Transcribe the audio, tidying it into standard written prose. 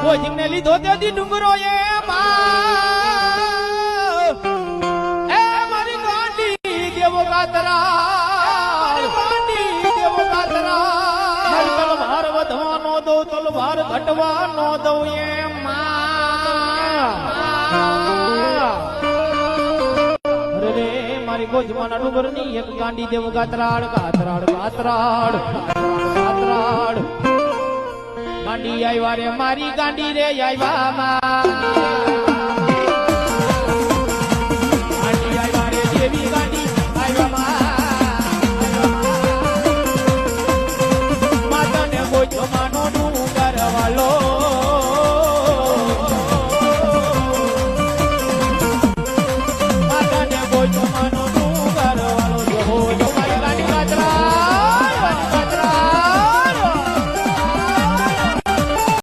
કોઈને લીધો તેથી ડુંગરો એ મારી ગાંડી દેવો ગાતરા દેવો ગાતરા તલવાર વધવાનો દો તલવાર ઘટવાનો દઉં એ મારી ગોજમાના ડુંગર ની એક ગાંડી દેવ ગાતરાડ ગાતરાડ ગાતરાડ ગાતરાડ ગાંડી આવ્યા રે મારી ગાંડી રે આવ્યા